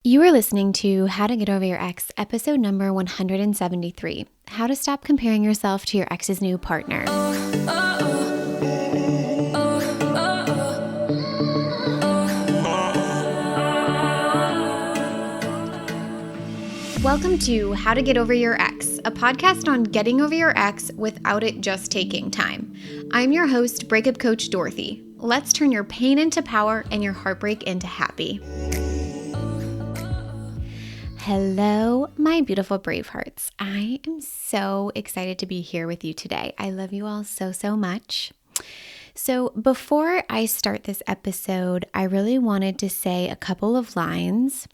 You are listening to How to Get Over Your Ex, episode number 173, How to Stop Comparing Yourself to Your Ex's New Partner. Welcome to How to Get Over Your Ex, a podcast on getting over your ex without it just taking time. I'm your host, breakup coach Dorothy. Let's turn your pain into power and your heartbreak into happy. Hello, my beautiful brave hearts. I am so excited to be here with you today. I love you all so much. So before I start this episode, I really wanted to say a couple of lines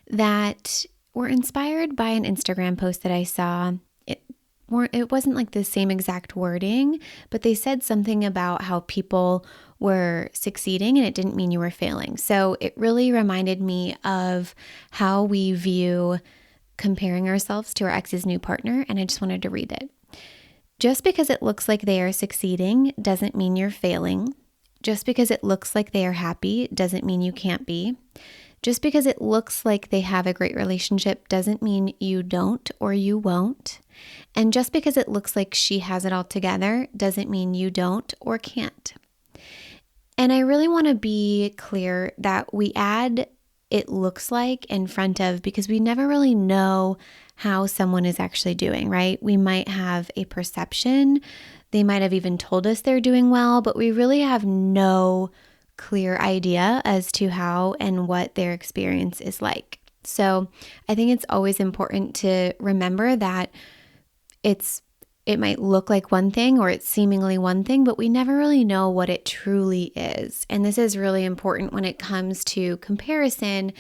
that were inspired by an Instagram post that I saw. It wasn't like the same exact wording, but they said something about how people were succeeding and it didn't mean you were failing. So it really reminded me of how we view comparing ourselves to our ex's new partner, and I just wanted to read it. Just because it looks like they are succeeding doesn't mean you're failing. Just because it looks like they are happy doesn't mean you can't be. Just because it looks like they have a great relationship doesn't mean you don't or you won't. And just because it looks like she has it all together doesn't mean you don't or can't. And I really want to be clear that we add "it looks like" in front of because we never really know how someone is actually doing, right? We might have a perception. They might have even told us they're doing well, but we really have no clear idea as to how and what their experience is like. So I think it's always important to remember that it might look like one thing or it's seemingly one thing, but we never really know what it truly is. And this is really important when it comes to comparison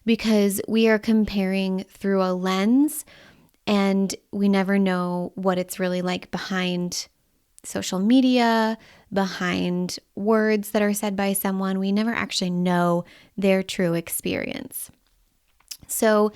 because we are comparing through a lens and we never know what it's really like behind social media, behind words that are said by someone. We never actually know their true experience. So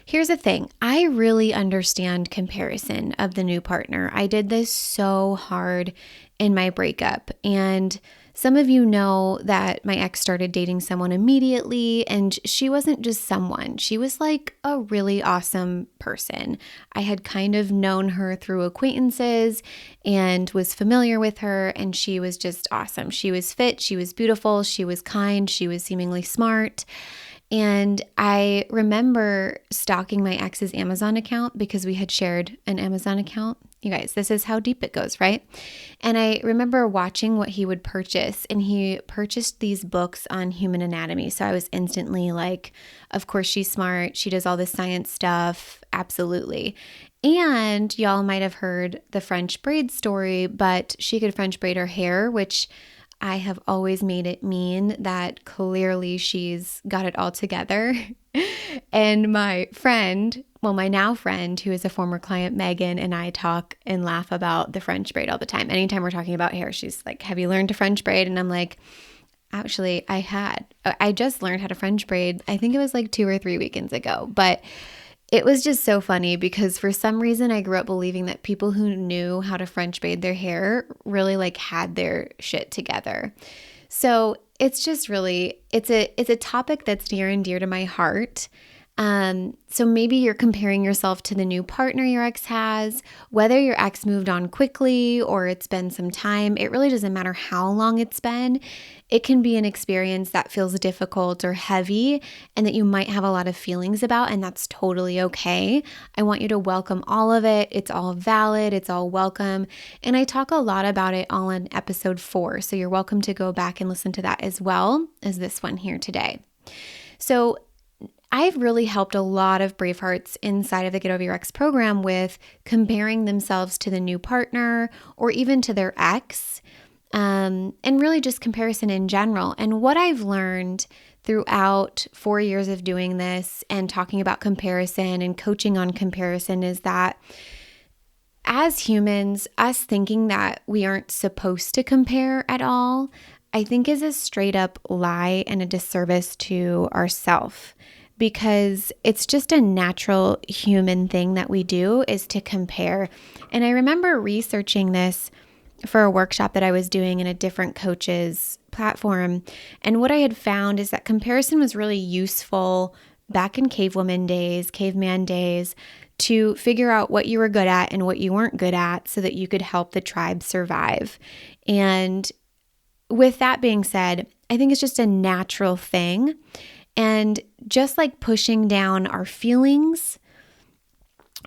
here's the thing. I really understand comparison of the new partner. I did this so hard in my breakup. And some of you know that my ex started dating someone immediately, and she wasn't just someone. She was like a really awesome person. I had kind of known her through acquaintances and was familiar with her, and she was just awesome. She was fit, she was beautiful, she was kind, she was seemingly smart. And I remember stalking my ex's Amazon account because we had shared an Amazon account. You guys, this is how deep it goes, right? And I remember watching what he would purchase, and he purchased these books on human anatomy. So I was instantly like, of course she's smart. She does all this science stuff. Absolutely. And y'all might have heard the French braid story, but she could French braid her hair, which I have always made it mean that clearly she's got it all together. And my friend, my now friend, who is a former client, Megan, and I talk and laugh about the French braid all the time. Anytime we're talking about hair, she's like, "Have you learned to French braid?" And I'm like, "Actually, I just learned how to French braid. I think it was like 2 or 3 weekends ago." But it was just so funny because for some reason I grew up believing that people who knew how to French braid their hair really like had their shit together. So it's just really, it's a topic that's near and dear to my heart. So maybe you're comparing yourself to the new partner your ex has, whether your ex moved on quickly or it's been some time. It really doesn't matter how long it's been. It can be an experience that feels difficult or heavy and that you might have a lot of feelings about, and that's totally okay. I want you to welcome all of it. It's all valid. It's all welcome. And I talk a lot about it all in episode 4. So you're welcome to go back and listen to that as well as this one here today. So I've really helped a lot of brave hearts inside of the Get Over Your Ex program with comparing themselves to the new partner or even to their ex, and really just comparison in general. And what I've learned throughout 4 years of doing this and talking about comparison and coaching on comparison is that as humans, us thinking that we aren't supposed to compare at all, I think is a straight up lie and a disservice to ourselves. Because it's just a natural human thing that we do is to compare. And I remember researching this for a workshop that I was doing in a different coach's platform. And what I had found is that comparison was really useful back in caveman days, to figure out what you were good at and what you weren't good at so that you could help the tribe survive. And with that being said, I think it's just a natural thing. And just like pushing down our feelings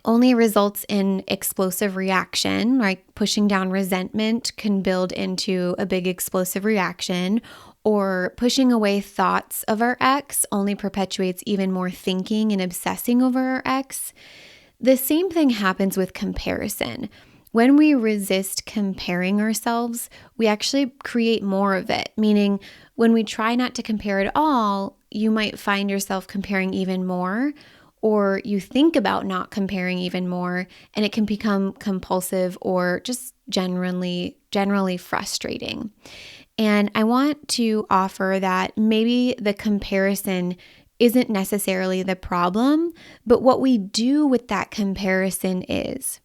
only results in explosive reaction, right? Pushing down resentment can build into a big explosive reaction, or pushing away thoughts of our ex only perpetuates even more thinking and obsessing over our ex. The same thing happens with comparison. When we resist comparing ourselves, we actually create more of it, meaning when we try not to compare at all, you might find yourself comparing even more, or you think about not comparing even more, and it can become compulsive or just generally frustrating. And I want to offer that maybe the comparison isn't necessarily the problem, but what we do with that comparison is.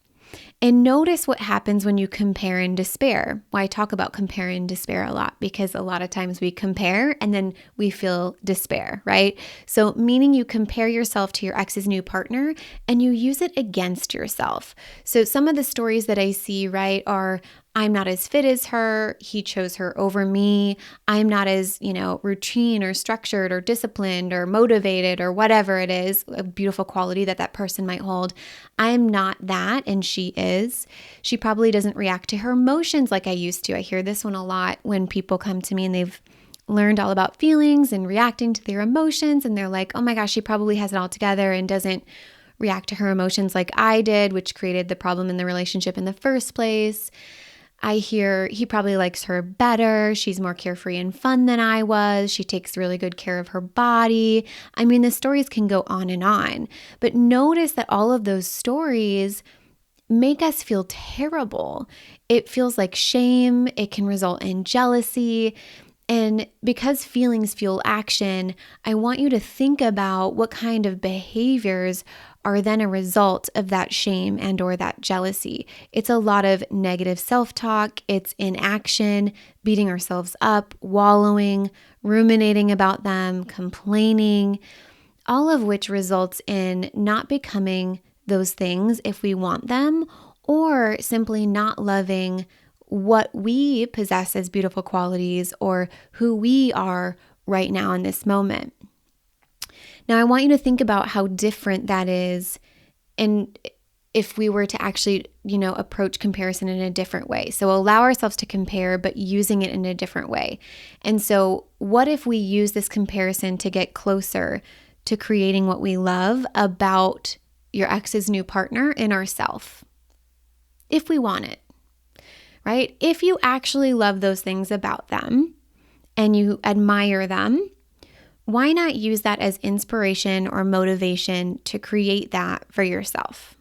And notice what happens when you compare and despair. Well, I talk about compare and despair a lot because a lot of times we compare and then we feel despair, right? So meaning you compare yourself to your ex's new partner and you use it against yourself. So some of the stories that I see, right, are I'm not as fit as her. He chose her over me. I'm not as, routine or structured or disciplined or motivated or whatever it is, a beautiful quality that person might hold. I'm not that, and she is. She probably doesn't react to her emotions like I used to. I hear this one a lot when people come to me and they've learned all about feelings and reacting to their emotions, and they're like, oh my gosh, she probably has it all together and doesn't react to her emotions like I did, which created the problem in the relationship in the first place. I hear he probably likes her better. She's more carefree and fun than I was. She takes really good care of her body. I mean, the stories can go on and on. But notice that all of those stories make us feel terrible. It feels like shame. It can result in jealousy. And because feelings fuel action, I want you to think about what kind of behaviors are then a result of that shame and or that jealousy. It's a lot of negative self-talk, it's inaction, beating ourselves up, wallowing, ruminating about them, complaining, all of which results in not becoming those things if we want them, or simply not loving what we possess as beautiful qualities or who we are right now in this moment. Now, I want you to think about how different that is, and if we were to actually, approach comparison in a different way. So allow ourselves to compare, but using it in a different way. And so what if we use this comparison to get closer to creating what we love about your ex's new partner in ourself? If we want it, right? If you actually love those things about them and you admire them, why not use that as inspiration or motivation to create that for yourself?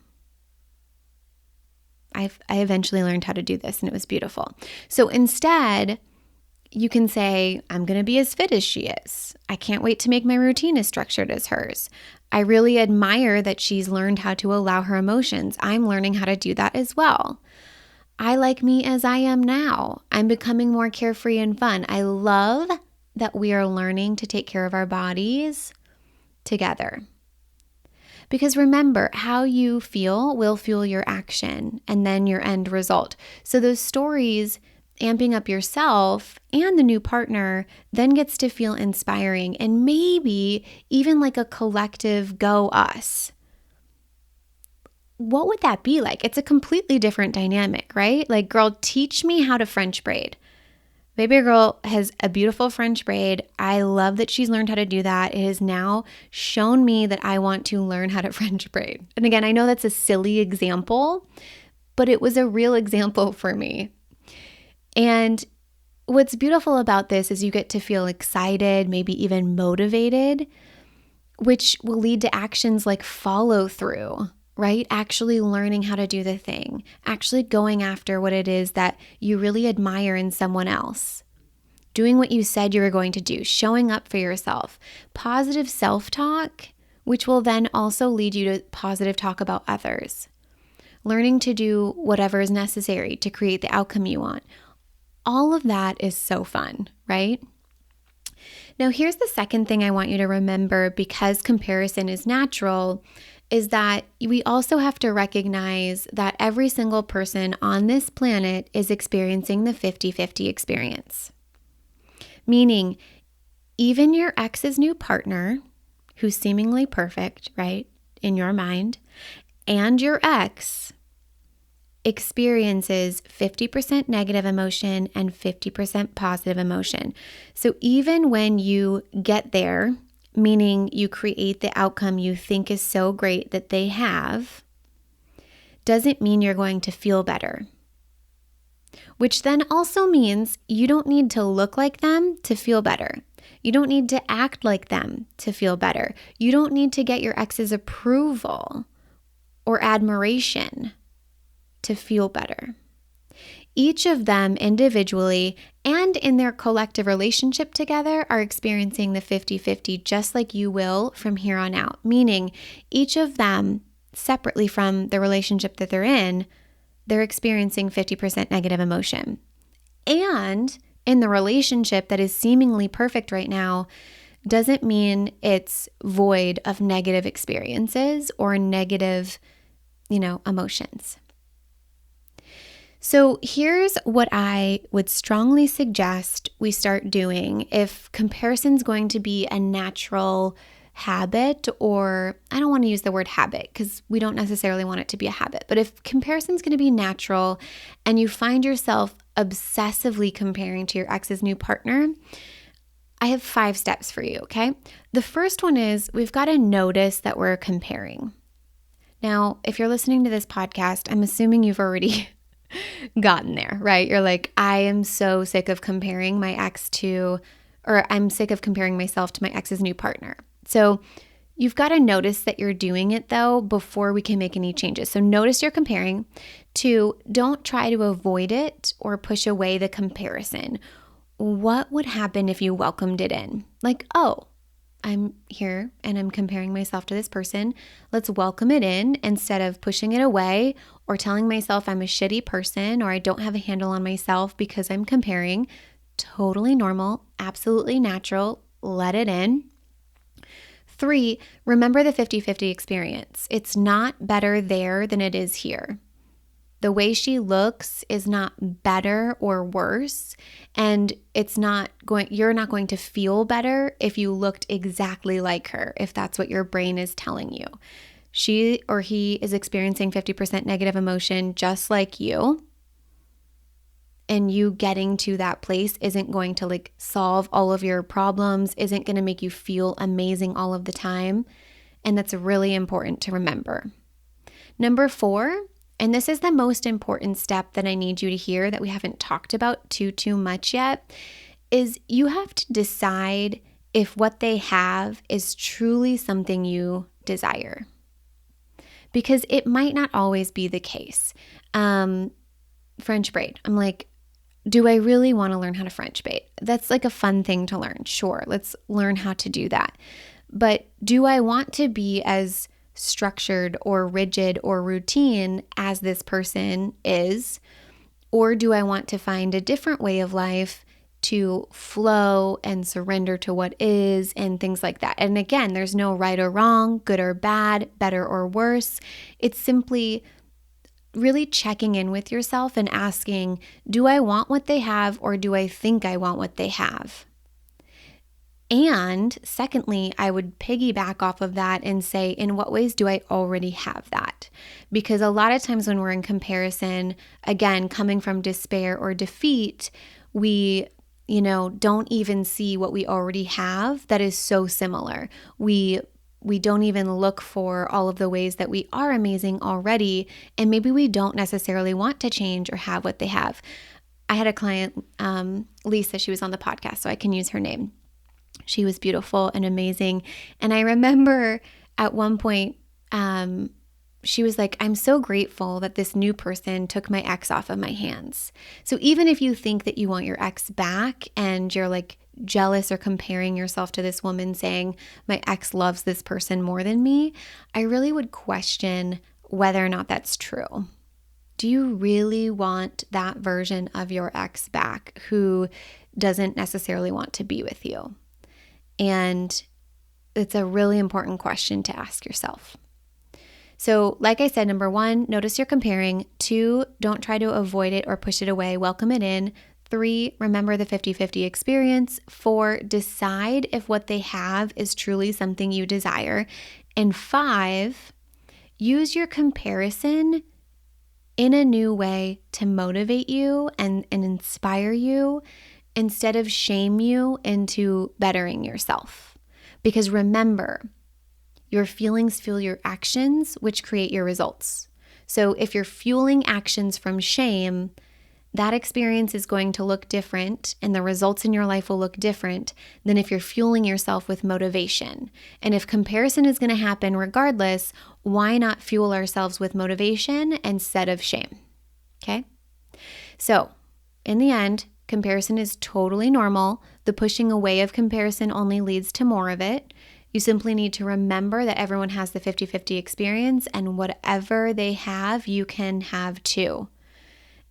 I eventually learned how to do this and it was beautiful. So instead, you can say, I'm going to be as fit as she is. I can't wait to make my routine as structured as hers. I really admire that she's learned how to allow her emotions. I'm learning how to do that as well. I like me as I am now. I'm becoming more carefree and fun. I love that we are learning to take care of our bodies together. Because remember, how you feel will fuel your action and then your end result. So those stories amping up yourself and the new partner then gets to feel inspiring and maybe even like a collective go us. What would that be like? It's a completely different dynamic, right? Like, girl, teach me how to French braid. Baby girl has a beautiful French braid. I love that she's learned how to do that. It has now shown me that I want to learn how to French braid. And again, I know that's a silly example, but it was a real example for me. And what's beautiful about this is you get to feel excited, maybe even motivated, which will lead to actions like follow through, right? Actually learning how to do the thing, actually going after what it is that you really admire in someone else, doing what you said you were going to do, showing up for yourself, positive self-talk, which will then also lead you to positive talk about others, learning to do whatever is necessary to create the outcome you want. All of that is so fun, right? Now, here's the second thing I want you to remember, because comparison is natural, is that we also have to recognize that every single person on this planet is experiencing the 50-50 experience. Meaning, even your ex's new partner, who's seemingly perfect, right, in your mind, and your ex experiences 50% negative emotion and 50% positive emotion. So even when you get there, meaning you create the outcome you think is so great that they have, doesn't mean you're going to feel better. Which then also means you don't need to look like them to feel better. You don't need to act like them to feel better. You don't need to get your ex's approval or admiration to feel better. Each of them individually and in their collective relationship together are experiencing the 50-50 just like you will from here on out. Meaning each of them separately from the relationship that they're in, they're experiencing 50% negative emotion. And in the relationship that is seemingly perfect right now, doesn't mean it's void of negative experiences or negative, emotions. So here's what I would strongly suggest we start doing if comparison's going to be a natural habit, or I don't want to use the word habit because we don't necessarily want it to be a habit, but if comparison's going to be natural and you find yourself obsessively comparing to your ex's new partner, I have 5 steps for you, okay? The first one is we've got to notice that we're comparing. Now, if you're listening to this podcast, I'm assuming you've already gotten there, right? You're like, I am so sick of comparing my ex to, or I'm sick of comparing myself to my ex's new partner. So you've got to notice that you're doing it though before we can make any changes. So notice you're comparing. 2, don't try to avoid it or push away the comparison. What would happen if you welcomed it in? Like, oh, I'm here and I'm comparing myself to this person. Let's welcome it in instead of pushing it away or telling myself I'm a shitty person or I don't have a handle on myself because I'm comparing. Totally normal, absolutely natural. Let it in. 3, remember the 50-50 experience. It's not better there than it is here. The way she looks is not better or worse, and you're not going to feel better if you looked exactly like her, if that's what your brain is telling you. She or he is experiencing 50% negative emotion just like you. And you getting to that place isn't going to solve all of your problems, isn't going to make you feel amazing all of the time. And that's really important to remember. Number 4, and this is the most important step that I need you to hear that we haven't talked about too much yet, is you have to decide if what they have is truly something you desire. Because it might not always be the case. French braid. I'm like, do I really want to learn how to French braid? That's like a fun thing to learn. Sure, let's learn how to do that. But do I want to be as structured or rigid or routine as this person is? Or do I want to find a different way of life to flow and surrender to what is and things like that? And again, there's no right or wrong, good or bad, better or worse. It's simply really checking in with yourself and asking, do I want what they have or do I think I want what they have? And secondly, I would piggyback off of that and say, in what ways do I already have that? Because a lot of times when we're in comparison, again, coming from despair or defeat, we don't even see what we already have that is so similar. We don't even look for all of the ways that we are amazing already, and maybe we don't necessarily want to change or have what they have. I had a client, Lisa, she was on the podcast, so I can use her name. She was beautiful and amazing, and I remember at one point, she was like, I'm so grateful that this new person took my ex off of my hands. So even if you think that you want your ex back and you're like jealous or comparing yourself to this woman saying, my ex loves this person more than me, I really would question whether or not that's true. Do you really want that version of your ex back who doesn't necessarily want to be with you? And it's a really important question to ask yourself. So, like I said, number 1, notice you're comparing. 2, don't try to avoid it or push it away. Welcome it in. 3, remember the 50-50 experience. 4, decide if what they have is truly something you desire. And 5, use your comparison in a new way to motivate you and inspire you instead of shame you into bettering yourself. Because remember, your feelings fuel your actions, which create your results. So if you're fueling actions from shame, that experience is going to look different and the results in your life will look different than if you're fueling yourself with motivation. And if comparison is going to happen regardless, why not fuel ourselves with motivation instead of shame? Okay? So, in the end, comparison is totally normal. The pushing away of comparison only leads to more of it. You simply need to remember that everyone has the 50-50 experience, and whatever they have, you can have too.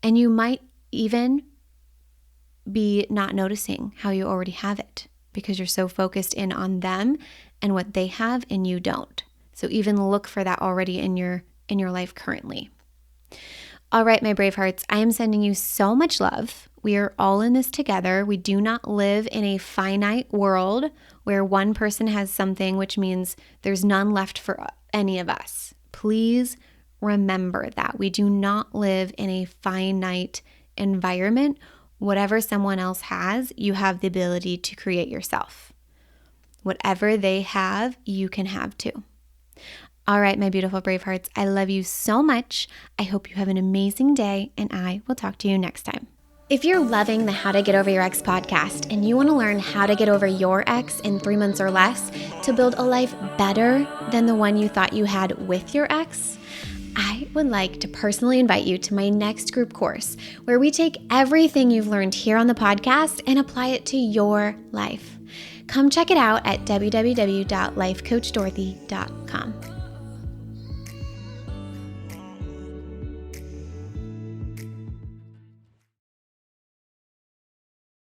And you might even be not noticing how you already have it because you're so focused in on them and what they have and you don't. So even look for that already in your life currently. All right, my brave hearts, I am sending you so much love. We are all in this together. We do not live in a finite world where one person has something, which means there's none left for any of us. Please remember that. We do not live in a finite environment. Whatever someone else has, you have the ability to create yourself. Whatever they have, you can have too. All right, my beautiful brave hearts, I love you so much. I hope you have an amazing day, and I will talk to you next time. If you're loving the How to Get Over Your Ex podcast and you want to learn how to get over your ex in 3 months or less to build a life better than the one you thought you had with your ex, I would like to personally invite you to my next group course where we take everything you've learned here on the podcast and apply it to your life. Come check it out at www.lifecoachdorothy.com.